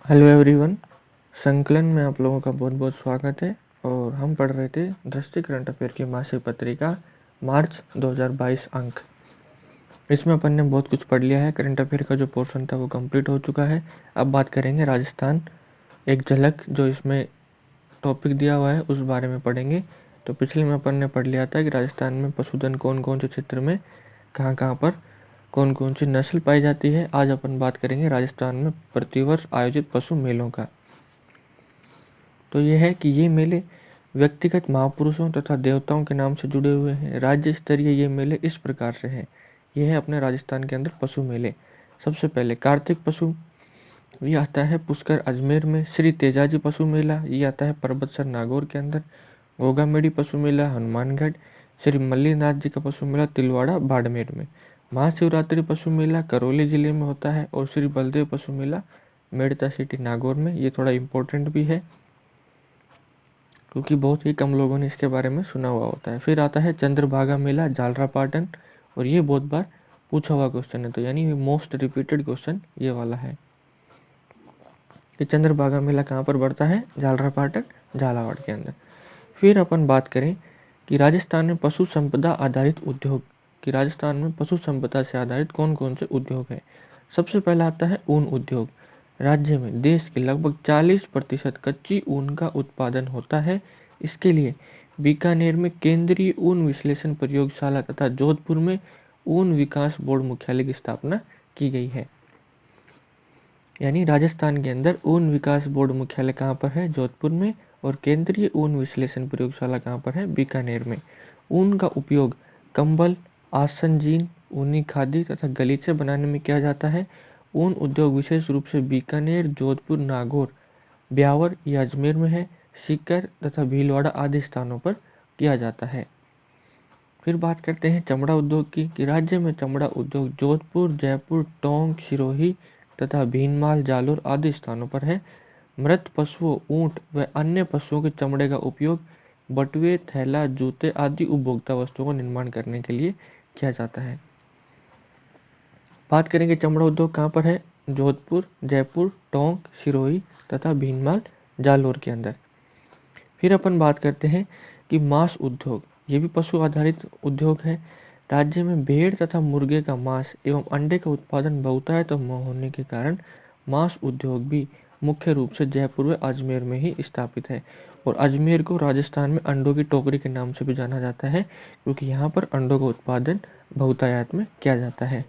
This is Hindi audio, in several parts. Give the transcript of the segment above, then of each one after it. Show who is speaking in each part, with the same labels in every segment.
Speaker 1: Hello everyone. संकलन में आप लोगों का बहुत बहुत स्वागत है। और हम पढ़ रहे थे दृष्टि करंट अफेयर की मासिक पत्रिका मार्च 2022 अंक। इसमें अपन ने बहुत कुछ पढ़ लिया है। करंट अफेयर का जो पोर्शन था वो कंप्लीट हो चुका है। अब बात करेंगे राजस्थान, एक झलक जो इसमें टॉपिक दिया हुआ है उस बारे में पढ़ेंगे। तो पिछले में अपन ने पढ़ लिया था कि राजस्थान में पशुधन कौन कौन से क्षेत्र में कहाँ कहाँ पर कौन कौन सी नस्ल पाई जाती है। आज अपन बात करेंगे राजस्थान में प्रतिवर्ष आयोजित पशु मेलों का। तो यह है कि ये मेले व्यक्तिगत महापुरुषों तथा देवताओं के नाम से जुड़े हुए हैं। राज्य स्तरीय ये मेले इस प्रकार से हैं। ये है अपने राजस्थान के अंदर पशु मेले। सबसे पहले कार्तिक पशु, ये आता है पुष्कर अजमेर में। श्री तेजाजी पशु मेला, ये आता है परबतसर नागौर के अंदर। गोगामेडी पशु मेला हनुमानगढ़। श्री मल्लीनाथ जी का पशु मेला तिलवाड़ा बाड़मेर में। महाशिवरात्रि पशु मेला करौली जिले में होता है। और श्री बलदेव पशु मेला मेड़ता सिटी नागौर में। ये थोड़ा इम्पोर्टेंट भी है क्योंकि बहुत ही कम लोगों ने इसके बारे में सुना हुआ होता है। फिर आता है चंद्रभागा मेला झालरापाटन, और ये बहुत बार पूछा हुआ क्वेश्चन है, तो यानी मोस्ट रिपीटेड क्वेश्चन ये वाला है कि चंद्रभागा मेला कहाँ पर बढ़ता है, झालरापाटन झालावाड़ के अंदर। फिर अपन बात करें कि राजस्थान में पशु संपदा आधारित उद्योग, कि राजस्थान में पशु संपदा से आधारित कौन कौन से उद्योग है। सबसे पहला आता है ऊन उद्योग। राज्य में देश के लगभग 40% कच्ची ऊन का उत्पादन होता है। इसके लिए बीकानेर में केंद्रीय ऊन विश्लेषण प्रयोगशाला तथा जोधपुर में ऊन विकास बोर्ड मुख्यालय की स्थापना की गई है। यानी राजस्थान के अंदर ऊन विकास बोर्ड मुख्यालय कहाँ पर है, जोधपुर में। और केंद्रीय ऊन विश्लेषण प्रयोगशाला कहाँ पर है, बीकानेर में। ऊन का उपयोग कंबल, आसन, जीन, ऊनी खादी तथा गलीचे बनाने में किया जाता है। ऊन उद्योग विशेष रूप से बीकानेर, जोधपुर, नागौर, ब्यावर या अजमेर में है। सीकर तथा भीलवाड़ा आदि स्थानों पर किया जाता है। फिर बात करते हैं चमड़ा उद्योग की, कि राज्य में चमड़ा उद्योग जोधपुर, जयपुर, टोंक, सिरोही तथा भीनमाल, जालोर आदि स्थानों पर है। मृत पशुओं, ऊंट व अन्य पशुओं के चमड़े का उपयोग बटुए, थैला, जूते आदि उपभोक्ता वस्तुओं का निर्माण करने के लिए किया जाता है। बात करेंगे चमड़ा उद्योग कहाँ पर है, जोधपुर, जयपुर, टोंक, सिरोही तथा भीनमाल, जालोर के अंदर। फिर अपन बात करते हैं कि मांस उद्योग, ये भी पशु आधारित उद्योग है। राज्य में भेड़ तथा मुर्गे का मांस एवं अंडे का उत्पादन बहुतायत होने के कारण मांस उद्योग भी मुख्य रूप से जयपुर व अजमेर में ही स्थापित है। और अजमेर को राजस्थान में अंडों की टोकरी के नाम से भी जाना जाता है, क्योंकि यहाँ पर अंडों का उत्पादन बहुतायत में किया जाता है।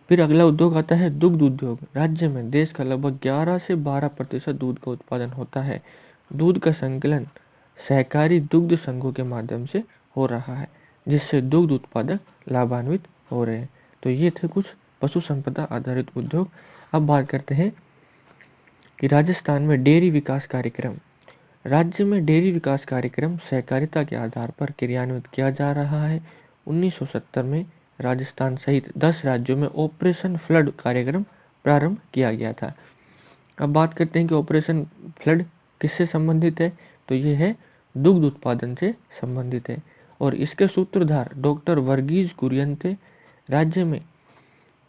Speaker 1: फिर अगला उद्योग आता है दुग्ध उद्योग। राज्य में देश का लगभग 11 से 12% दूध का उत्पादन होता है। दूध का संकलन सहकारी दुग्ध संघों के माध्यम से हो रहा है, जिससे दुग्ध उत्पादक लाभान्वित हो रहे हैं। तो ये थे कुछ पशु संपदा आधारित उद्योग। अब बात करते हैं कि राजस्थान में डेयरी विकास कार्यक्रम। राज्य में डेयरी विकास कार्यक्रम सहकारिता के आधार पर क्रियान्वित किया जा रहा है। 1970 में राजस्थान सहित 10 राज्यों में ऑपरेशन फ्लड कार्यक्रम प्रारंभ किया गया था। अब बात करते हैं कि ऑपरेशन फ्लड किससे संबंधित है, तो ये है दुग्ध उत्पादन से संबंधित है। और इसके सूत्रधार डॉक्टर वर्गीज कुरियन थे। राज्य में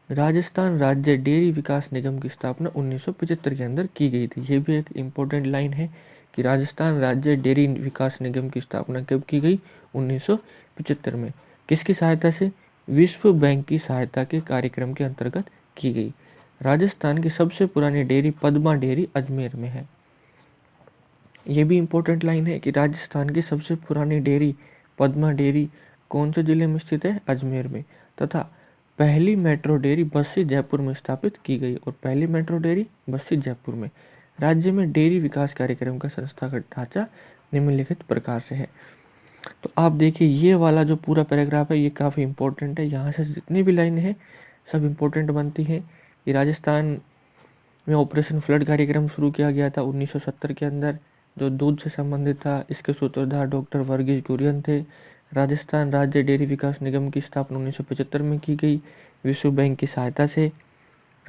Speaker 1: राजस्थान राज्य डेयरी विकास निगम की स्थापना 1975 के अंदर की गई थी। ये भी एक इम्पोर्टेंट लाइन है कि राजस्थान राज्य डेयरी विकास निगम की स्थापना कब की गई, 1975 में। किसकी सहायता से, विश्व बैंक की सहायता के कार्यक्रम के अंतर्गत की गई। राजस्थान की सबसे पुरानी डेयरी पद्मा डेयरी अजमेर में है। ये भी इम्पोर्टेंट लाइन है कि राजस्थान की सबसे पुरानी डेयरी पद्मा डेयरी कौन से जिले में स्थित है, अजमेर में। तथा पहली मेट्रो डेयरी बस्सी जयपुर में स्थापित की गई। और पहली मेट्रो डेयरी बस्सी जयपुर में। राज्य में डेयरी विकास कार्यक्रम का संस्थागत ढांचा निम्नलिखित प्रकार से है। तो आप देखिए ये वाला जो पूरा पैराग्राफ है ये काफ़ी इंपॉर्टेंट है। यहाँ से जितनी भी लाइन है सब इम्पोर्टेंट बनती है। कि राजस्थान में ऑपरेशन फ्लड कार्यक्रम शुरू किया गया था 1970 के अंदर, जो दूध से संबंधित था। इसके सूत्रधार डॉक्टर वर्गीज कुरियन थे। राजस्थान राज्य डेयरी विकास निगम की स्थापना 1975 में की गई विश्व बैंक की सहायता से।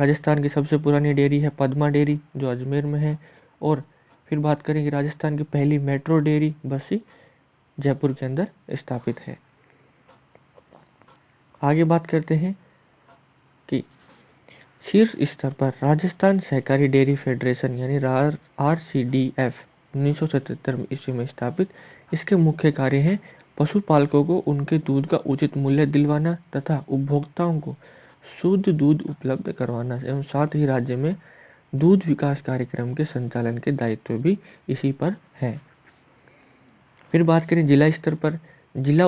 Speaker 1: राजस्थान की सबसे पुरानी डेयरी है पद्मा डेयरी जो अजमेर में है। और फिर बात करेंगे राजस्थान की पहली मेट्रो डेयरी बस्सी जयपुर के अंदर स्थापित है। आगे बात करते हैं कि शीर्ष स्तर पर राजस्थान सहकारी डेयरी फेडरेशन यानी RCDF 1977 ईस्वी में स्थापित। इसके मुख्य कार्य हैं पशुपालकों को उनके दूध का उचित मूल्य दिलवाना तथा उपभोक्ताओं को शुद्ध दूध उपलब्ध करवाना एवं साथ ही राज्य में दूध विकास कार्यक्रम के संचालन के दायित्व भी इसी पर है। फिर बात करें जिला स्तर पर, जिला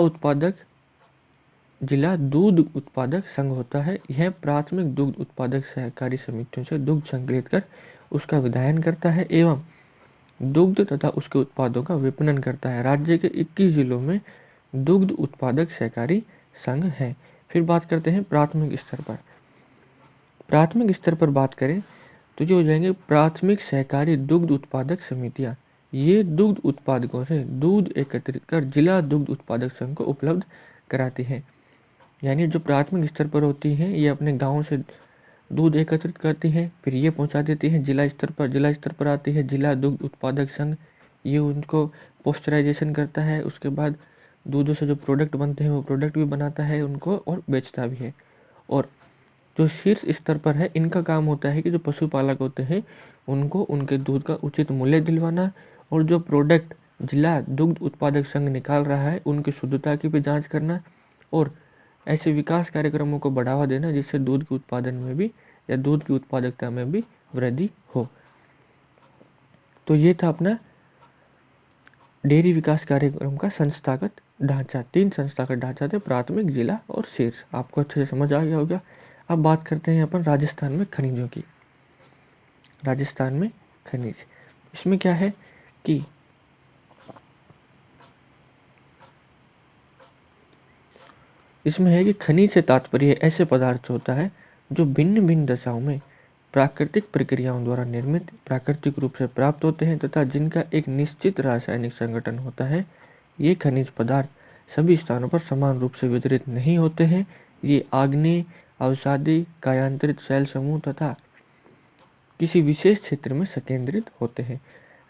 Speaker 1: दूध उत्पादक संघ होता है। यह प्राथमिक दुग्ध उत्पादक सहकारी समितियों से दुग्ध संकलित कर उसका विधायन करता है एवं दुग्ध तथा उसके उत्पादों का विपणन करता है। राज्य के 21 जिलों में दुग्ध उत्पादक सहकारी संघ है। फिर बात करते हैं प्राथमिक स्तर पर। प्राथमिक स्तर पर बात करें तो जो हो जाएंगे प्राथमिक सहकारी दुग्ध उत्पादक समितियां। ये दुग्ध उत्पादकों से दूध एकत्रित कर जिला दुग्ध उत्पादक संघ को उपलब्ध कराती है। यानी जो प्राथमिक स्तर पर होती हैं ये अपने गांव से दूध एकत्रित करती हैं, फिर ये पहुंचा देती हैं जिला स्तर पर। जिला स्तर पर आती है जिला दुग्ध उत्पादक संघ, ये उनको पोस्चराइजेशन करता है। उसके बाद दूधों से जो प्रोडक्ट बनते हैं वो प्रोडक्ट भी बनाता है उनको और बेचता भी है। और जो शीर्ष स्तर पर है इनका काम होता है कि जो पशुपालक होते हैं उनको उनके दूध का उचित मूल्य दिलवाना और जो प्रोडक्ट जिला दुग्ध उत्पादक संघ निकाल रहा है उनकी शुद्धता की भी जांच करना और ऐसे विकास कार्यक्रमों को बढ़ावा देना जिससे दूध के उत्पादन में भी या दूध की उत्पादकता में भी वृद्धि हो। तो ये था अपना डेयरी विकास कार्यक्रम का संस्थागत ढांचा। 3 संस्थागत ढांचा थे, प्राथमिक, जिला और शीर्ष। आपको अच्छे से समझ आ गया होगा। अब बात करते हैं अपन राजस्थान में खनिजों की। राजस्थान में खनिज, इसमें क्या है कि इसमें है कि खनिज से तात्पर्य ऐसे पदार्थ होता है जो भिन्न भिन्न दशाओं में प्राकृतिक प्रक्रियाओं द्वारा निर्मित प्राकृतिक रूप से प्राप्त होते हैं तथा जिनका एक निश्चित रासायनिक संगठन होता है। ये खनिज पदार्थ सभी स्थानों पर समान रूप से वितरित नहीं होते हैं। ये आग्नेय, अवसादी, कायांतरित शैल समूह तथा किसी विशेष क्षेत्र में संकेंद्रित होते हैं।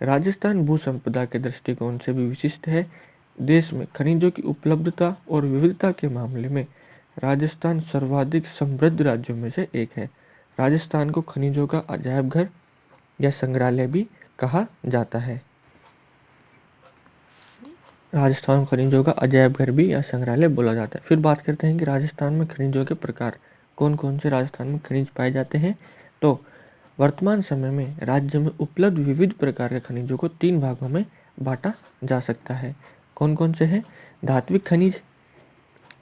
Speaker 1: राजस्थान भूसंपदा के दृष्टिकोण से भी विशिष्ट है। देश में खनिजों की उपलब्धता और विविधता के मामले में राजस्थान सर्वाधिक समृद्ध राज्यों में से एक है। राजस्थान को खनिजों का अजायब घर या संग्रहालय भी कहा जाता है। राजस्थान खनिजों का अजायब घर भी या संग्रहालय बोला जाता है। फिर बात करते हैं कि राजस्थान में खनिजों के प्रकार कौन कौन से राजस्थान में खनिज पाए जाते हैं। तो वर्तमान समय में राज्य में उपलब्ध विविध प्रकार के खनिजों को 3 भागों में बांटा जा सकता है। कौन कौन से हैं? धात्विक खनिज,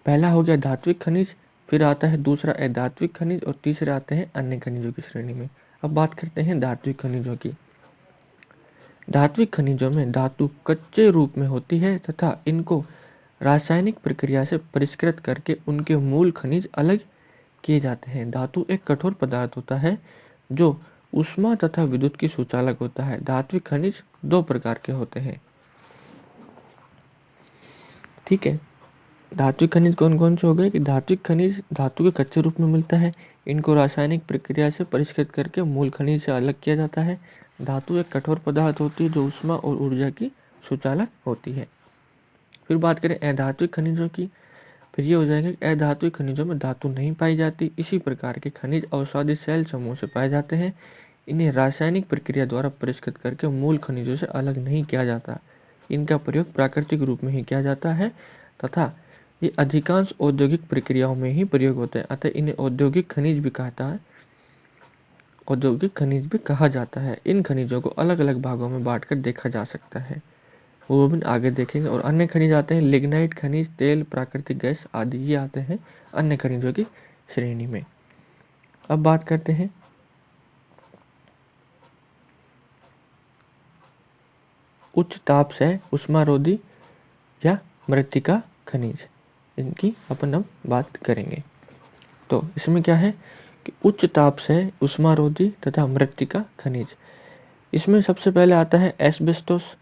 Speaker 1: पहला हो गया धात्विक खनिज, फिर आता है दूसरा अधात्विक खनिज और तीसरे आते हैं अन्य खनिजों की श्रेणी में। अब बात करते हैं धात्विक खनिजों की। धात्विक खनिजों में धातु कच्चे रूप में होती है तथा इनको रासायनिक प्रक्रिया से परिष्कृत करके उनके मूल खनिज अलग किए जाते हैं। धातु एक कठोर पदार्थ होता है जो ऊष्मा तथा विद्युत की सुचालक होता है। धात्विक खनिज 2 प्रकार के होते हैं। ठीक है, धात्विक खनिज कौन कौन से हो गए कि धात्विक खनिज धातु के कच्चे रूप में मिलता है, इनको रासायनिक प्रक्रिया से परिष्कृत करके मूल खनिज से अलग किया जाता है। धातु एक कठोर पदार्थ होती है जो ऊष्मा और ऊर्जा की सुचालक होती है। फिर बात करें अधात्विक खनिजों की, फिर ये हो जाएंगे अधात्विक खनिजों में धातु नहीं पाई जाती। इसी प्रकार के खनिज अवसादी शैल समूह से पाए जाते हैं। इन्हें रासायनिक प्रक्रिया द्वारा परिष्कृत करके मूल खनिजों से अलग नहीं किया जाता। इनका प्रयोग प्राकृतिक रूप में ही किया जाता है तथा ये अधिकांश औद्योगिक प्रक्रियाओं में ही प्रयोग होते हैं। अतः इन्हें औद्योगिक खनिज भी कहा जाता है। इन खनिजों को अलग अलग भागों में बांटकर देखा जा सकता है, वो भी आगे देखेंगे। और अन्य खनिज आते हैं लिग्नाइट खनिज, तेल, प्राकृतिक गैस आदि, ये आते हैं अन्य खनिजों की श्रेणी में। अब बात करते हैं उच्च ताप से उष्मारोधी या मृत्तिका खनिज, इनकी अपन अब बात करेंगे। तो इसमें क्या है कि उच्च ताप से उष्मारोधी तथा मृत्तिका खनिज, इसमें सबसे पहले आता है एस्बेस्टोस,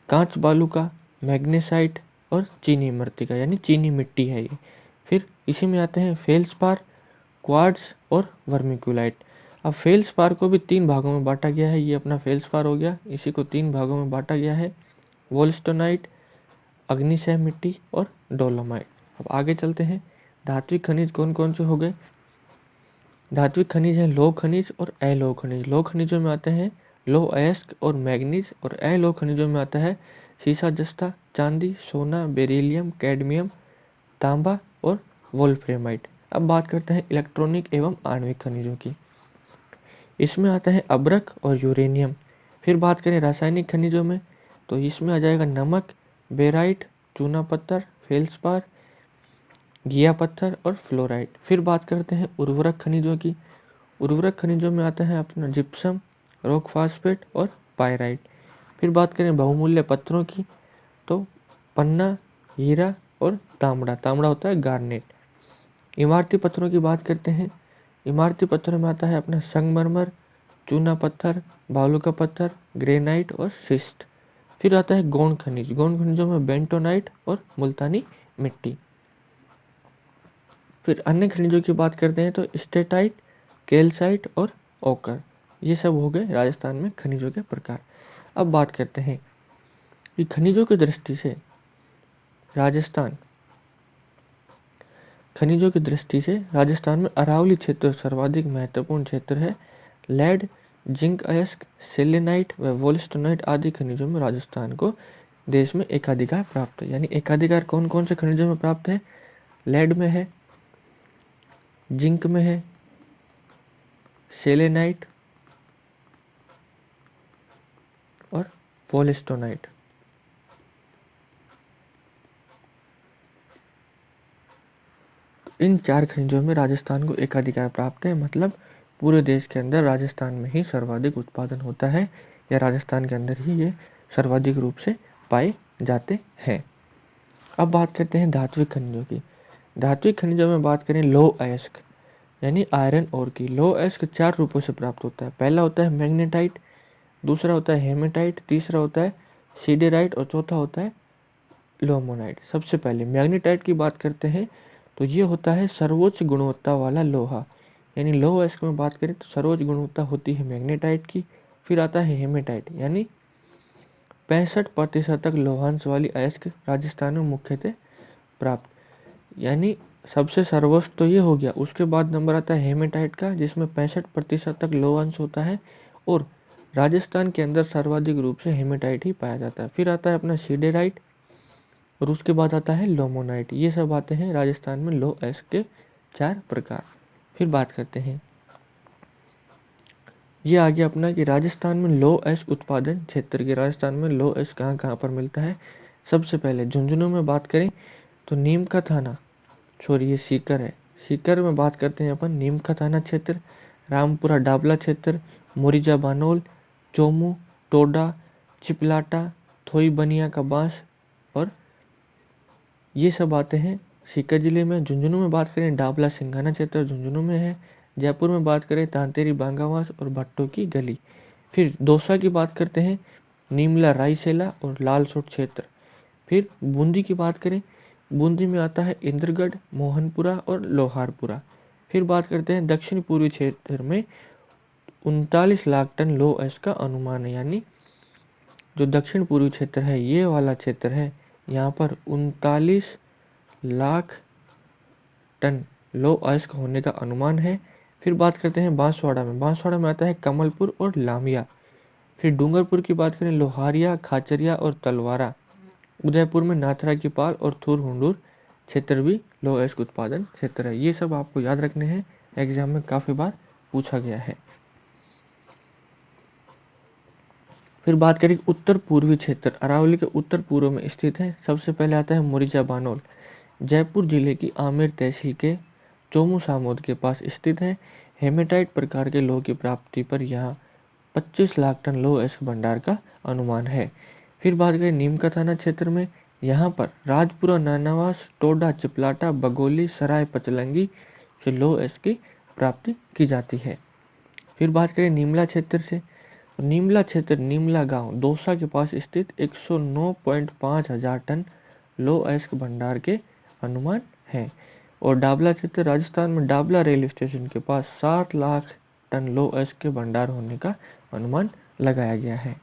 Speaker 1: कांच बालूका, मैग्नेसाइट और चीनी मृत्तिका यानी चीनी मिट्टी है ये। फिर इसी में आते हैं फेल्सपार, क्वार्ट्ज और वर्मिकुलाइट। अब फेल्सपार को भी 3 भागों में बांटा गया है। ये अपना फेल्सपार हो गया, इसी को 3 भागों में बांटा गया है, वोल्स्टोनाइट, अग्निशय मिट्टी और डोलोमाइट। अब आगे चलते हैं, धात्विक खनिज कौन कौन से हो गए। धात्विक खनिज है लौह खनिज और अलोह खनिज। लौह खनिजों में आते हैं लौह अयस्क और मैग्नीज, और अलोह खनिजों में आता है सीसा, जस्ता, चांदी, सोना, बेरिलियम, कैडमियम, तांबा और वोल्फ्रेमाइट। अब बात करते हैं इलेक्ट्रॉनिक एवं आणविक खनिजों की। इसमें आता है अब्रक और यूरेनियम। फिर बात करें रासायनिक खनिजों में तो इसमें आ जाएगा नमक, बेराइट, चूना पत्थर, फेल्सपार, घिया पत्थर और फ्लोराइड। फिर बात करते हैं उर्वरक खनिजों की। उर्वरक खनिजों में आता है अपना जिप्सम, रॉक फास्फेट और पायराइट। फिर बात करें बहुमूल्य पत्थरों की तो पन्ना, हीरा और तांबड़ा। तांबड़ा होता है गार्नेट। इमारती पत्थरों की बात करते हैं। इमारती पत्थरों में आता है अपना संगमरमर, चूना पत्थर, बालू का पत्थर, ग्रेनाइट और शिस्ट। फिर आता है गौण खनिज। गौण खनिजों में बेंटोनाइट और मुल्तानी मिट्टी। फिर अन्य खनिजों की बात करते हैं तो स्टेटाइट, कैल्साइट और ओकर। ये सब हो गए राजस्थान में खनिजों के प्रकार। अब बात करते हैं कि खनिजों की दृष्टि से राजस्थान में अरावली क्षेत्र सर्वाधिक महत्वपूर्ण क्षेत्र है। लेड, जिंक अयस्क, सेलेनाइट व वोल्स्टोनाइट आदि खनिजों में राजस्थान को देश में एकाधिकार प्राप्त है। यानी एकाधिकार कौन कौन से खनिजों में प्राप्त है? लेड में है, जिंक में है, सेलेनाइट और वोल्स्टोनाइट। इन 4 खनिजों में राजस्थान को एकाधिकार प्राप्त है, मतलब पूरे देश के अंदर राजस्थान में ही सर्वाधिक उत्पादन होता है, या राजस्थान के अंदर ही ये सर्वाधिक रूप से पाए जाते हैं। अब बात करते हैं धात्विक खनिजों की। धात्विक खनिजों में बात करें लौह अयस्क यानी आयरन ओर की। लौह अयस्क 4 रूपों से प्राप्त होता है। पहला होता है मैग्नेटाइट, दूसरा होता है हेमेटाइट, तीसरा होता है सीडेराइट और चौथा होता है लोमोनाइट। सबसे पहले मैग्नेटाइट की बात करते हैं तो ये होता है सर्वोच्च गुणवत्ता वाला लोहा। यानी लौह अयस्क में बात करें तो सर्वोच्च गुणवत्ता होती है मैग्नेटाइट की। फिर आता है हेमेटाइट यानी 65% तक लोहांश वाली अयस्क राजस्थान में मुख्यतः प्राप्त, यानी सबसे सर्वोच्च तो ये हो गया। उसके बाद नंबर आता है हेमेटाइट का जिसमें 65% तक लोहांश होता है, और राजस्थान के अंदर सर्वाधिक रूप से हेमेटाइट ही पाया जाता है। फिर आता है अपना सीडेराइट और उसके बाद आता है लोमोनाइट। ये सब आते हैं राजस्थान में लौह अयस्क के 4 प्रकार। फिर बात करते हैं, ये आ गया अपना कि राजस्थान में लौह अयस्क उत्पादन क्षेत्र के। राजस्थान में लौह अयस्क कहाँ कहाँ पर मिलता है? सबसे पहले झुंझुनू में बात करें तो नीम का थाना, सॉरी ये सीकर है। सीकर में बात करते हैं अपन नीम का थाना क्षेत्र, रामपुरा डाबला क्षेत्र, मोरिजा बानोल, चोमू, टोडा, चिपलाटा, थोई बनिया का बांस, और ये सब आते हैं सीकर जिले में। झुंझुनू में बात करें डाबला सिंघाना क्षेत्र झुंझुनू में है। जयपुर में बात करें तांतेरी बांगावास और भट्टों की गली। फिर दौसा की बात करते हैं नीमला रायसेला और लालसोट क्षेत्र। फिर बूंदी की बात करें, बूंदी में आता है इंद्रगढ़, मोहनपुरा और लोहारपुरा। फिर बात करते हैं दक्षिण पूर्वी क्षेत्र में 39 लाख टन लौह अयस्क का अनुमान है। यानी जो दक्षिण पूर्वी क्षेत्र है ये वाला क्षेत्र है, यहाँ पर 39 लाख टन लौह अयस्क होने का अनुमान है। फिर बात करते हैं बांसवाड़ा में। बांसवाड़ा में आता है कमलपुर और लामिया। फिर डूंगरपुर की बात करें लोहारिया, खाचरिया और तलवारा। उदयपुर में नाथरा की पाल और थूर हुंडूर क्षेत्र भी लौह अयस्क उत्पादन क्षेत्र है। ये सब आपको याद रखने हैं, एग्जाम में काफी बार पूछा गया है। फिर बात करें उत्तर पूर्वी क्षेत्र, अरावली के उत्तर पूर्व में स्थित है। सबसे पहले आता है मोरिजा बानोल, जयपुर जिले की आमेर तहसील के चोमू सामोद के पास स्थित है। हेमेटाइट प्रकार के लौह की प्राप्ति पर यहाँ 25 लाख टन लौह अयस्क भंडार का अनुमान है। फिर बात करें नीम का थाना क्षेत्र में, यहाँ पर राजपुरा, नानावास, टोडा, चिपलाटा, बगोली, सराय पचलंगी से लौह अयस्क की प्राप्ति की जाती है। फिर बात करें नीमला क्षेत्र से, नीमला क्षेत्र नीमला गांव दौसा के पास स्थित 109.5 हजार टन लौह अयस्क भंडार के अनुमान है। और डाबला क्षेत्र राजस्थान में डाबला रेलवे स्टेशन के पास 7 लाख टन लौह अयस्क के भंडार होने का अनुमान लगाया गया है।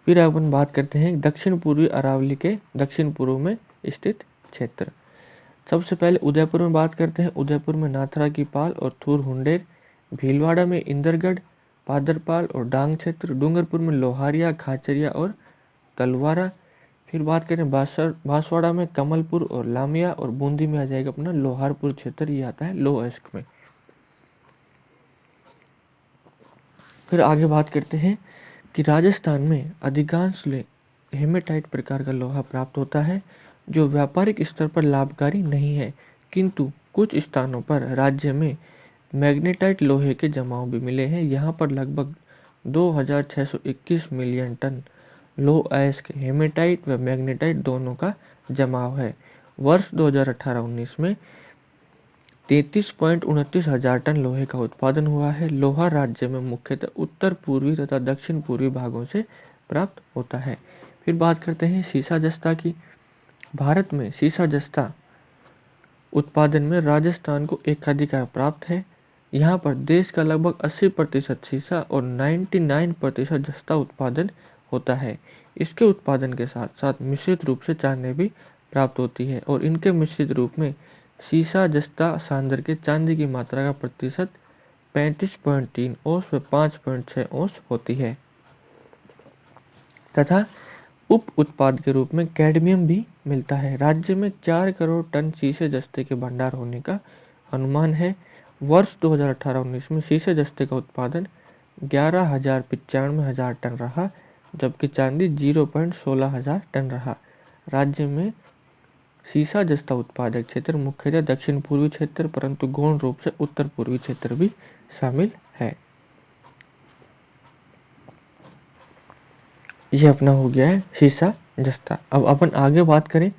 Speaker 1: फिर अपन बात करते हैं दक्षिण पूर्वी अरावली के दक्षिण पूर्व में स्थित क्षेत्र। सबसे पहले उदयपुर में बात करते हैं। उदयपुर में नाथरा की पाल और थूर हुंडेर, भीलवाड़ा में इंदरगढ़, पादरपाल और डांग क्षेत्र, डूंगरपुर में लोहारिया, खाचरिया और तलवारा। फिर बात करें बांसवाड़ा में कमलपुर और लामिया, और बूंदी में आ जाएगा अपना लोहारपुर क्षेत्र, ये आता है लोहस्क में। फिर आगे बात करते हैं कि राजस्थान में अधिकांश हेमेटाइट प्रकार का लोहा प्राप्त होता है जो व्यापारिक स्तर पर लाभकारी नहीं है, किंतु कुछ स्थानों पर राज्य में मैग्नेटाइट लोहे के जमाव भी मिले हैं। यहाँ पर लगभग 2621 मिलियन टन लौह अयस्क हेमेटाइट व मैग्नेटाइट दोनों का जमाव है। वर्ष 2018-19 में 33.29 हजार टन लोहे का उत्पादन हुआ है। लोहा राज्य में मुख्यतः उत्तर पूर्वी तथा दक्षिण पूर्वी भागों से प्राप्त होता है। फिर बात करते हैं सीसा जस्ता की। भारत में सीसा जस्ता उत्पादन में राजस्थान को एकाधिकार प्राप्त है। यहाँ पर देश का लगभग 80% सीसा और 99% जस्ता उत्पादन होता है। इसके उत्पादन के साथ साथ मिश्रित रूप से चांदी भी प्राप्त होती है, और इनके मिश्रित रूप में सीसा जस्ता सांदर के चांदी की मात्रा का प्रतिशत 35.3 औंस व 5.6 औंस होती है, तथा उप उत्पाद के रूप में कैडमियम भी मिलता है। राज्य में 4 करोड़ टन शीशे जस्ते के भंडार होने का अनुमान है। वर्ष 2018-19 में शीशे जस्ते का उत्पादन 11,95,000 टन रहा, जबकि चांदी 0.16 हजार टन रहा। राज्य में सीसा जस्ता उत्पादक क्षेत्र मुख्यतः दक्षिण पूर्वी क्षेत्र, परंतु गौण रूप से उत्तर पूर्वी क्षेत्र भी शामिल है। ये अपना हो गया है सीसा जस्ता। अब अपन आगे बात करें।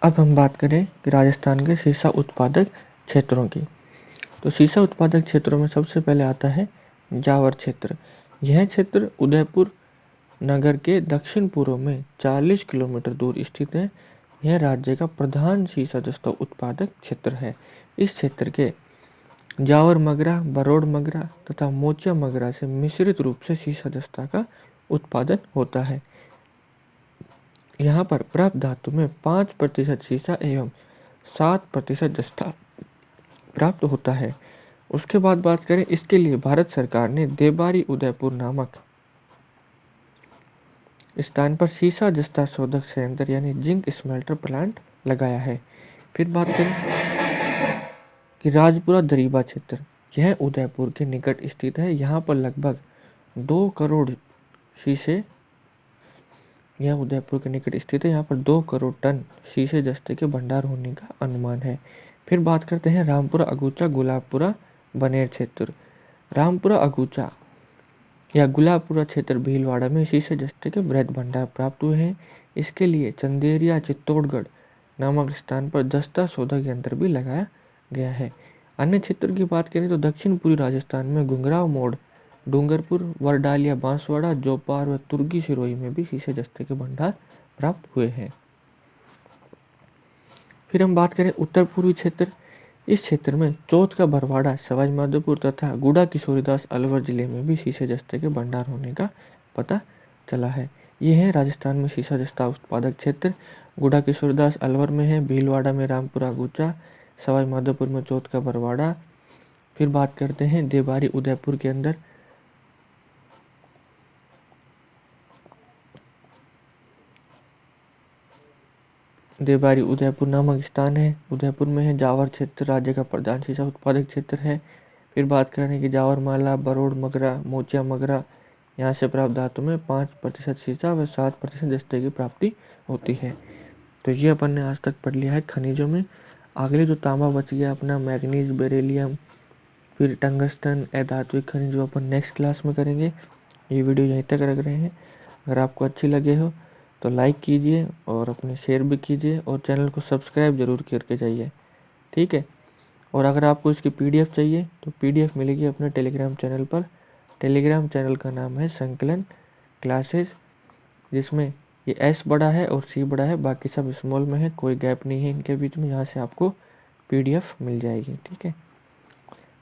Speaker 1: अब हम बात करें कि राजस्थान के सीसा उत्पादक क्षेत्रों की। तो सीसा उत्पादक क्षेत्रों में सबसे पहले आता है जावर क्षेत्र। यह क्षेत्र उदयपुर नगर के दक्षिण पूर्व में 40 किलोमीटर दूर स्थित है। यह राज्य का प्रधान सीसा जस्ता उत्पादक क्षेत्र है। इस क्षेत्र के जावर मगरा, बरोड़ मगरा तथा मोचिया मगरा से मिश्रित रूप से सीसा जस्ता का उत्पादन होता है। यहाँ पर प्राप्त धातु में 5% सीसा एवं 7% जस्ता प्राप्त होता है। उसके बाद बात करें, इसके लिए भारत सरकार ने देबारी उदयपुर नामक स्थान पर सीसा जस्ता शोधक संयंत्र यानी जिंक स्मेल्टर प्लांट लगाया है। फिर बात करें कि राजपुरा दरीबा क्षेत्र, यह उदयपुर के निकट स्थित है। यहाँ पर लगभग 2 करोड़ शीशे, यह उदयपुर के निकट स्थित है। यहाँ पर 2 करोड़ टन शीशे जस्ते के भंडार होने का अनुमान है। फिर बात करते हैं रामपुरा अगुचा गुलाबपुरा बनेर क्षेत्र। रामपुरा अगुचा या गुलाबपुरा क्षेत्र भीलवाड़ा में शीशे जस्ते के बृहद भंडार प्राप्त हुए हैं। इसके लिए चंदेरिया चित्तौड़गढ़ नामक स्थान पर जस्ता शोधक यंत्र भी लगाया गया है। अन्य क्षेत्र की बात करें तो दक्षिण पूर्वी राजस्थान में घुंघराव मोड़, डूंगरपुर, वरडालिया, बांसवाड़ा, जोपार व तुर्की सिरोही में भी शीशे जस्ते के भंडार प्राप्त हुए हैं। फिर हम बात करें उत्तर पूर्वी क्षेत्र। इस क्षेत्र में चौथ का बरवाड़ा, सवाई माधोपुर तथा गुड़ा किशोरीदास अलवर जिले में भी शीशे जस्ते के भंडार होने का पता चला है। ये है राजस्थान में शीशा जस्ता उत्पादक क्षेत्र। गुड़ा किशोरीदास अलवर में है, भीलवाड़ा में रामपुरा अगुचा, सवाई माधोपुर में चौथ का बरवाड़ा। फिर बात करते हैं देबारी उदयपुर के अंदर। देबारी उदयपुर नामक स्थान है, उदयपुर में है। जावर क्षेत्र राज्य का प्रधान शीशा उत्पादक क्षेत्र है। फिर बात करें कि जावर माला, बरोड़ मगरा, मोचिया मगरा, यहाँ से प्राप्त धातु में 5% शीशा व 7% जस्ते की प्राप्ति होती है। तो ये अपन ने आज तक पढ़ लिया है खनिजों में। अगले जो तांबा बच गया अपना मैग्नीज, बेरिलियम, फिर टंगस्टन, अधात्विक खनिज, जो अपन नेक्स्ट क्लास में करेंगे। ये वीडियो यहीं तक रख रहे हैं। अगर आपको अच्छी लगे हो तो लाइक कीजिए और अपने शेयर भी कीजिए, और चैनल को सब्सक्राइब जरूर करके जाइए, ठीक है। और अगर आपको इसकी PDF चाहिए तो PDF मिलेगी अपने टेलीग्राम चैनल पर। टेलीग्राम चैनल का नाम है संकलन क्लासेस, जिसमें ये S बड़ा है और C बड़ा है, बाकी सब स्मॉल में है, कोई गैप नहीं है इनके बीच में। यहाँ से आपको PDF मिल जाएगी, ठीक है।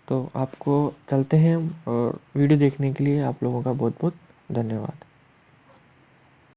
Speaker 1: तो आपको चलते हैं, और वीडियो देखने के लिए आप लोगों का बहुत बहुत धन्यवाद।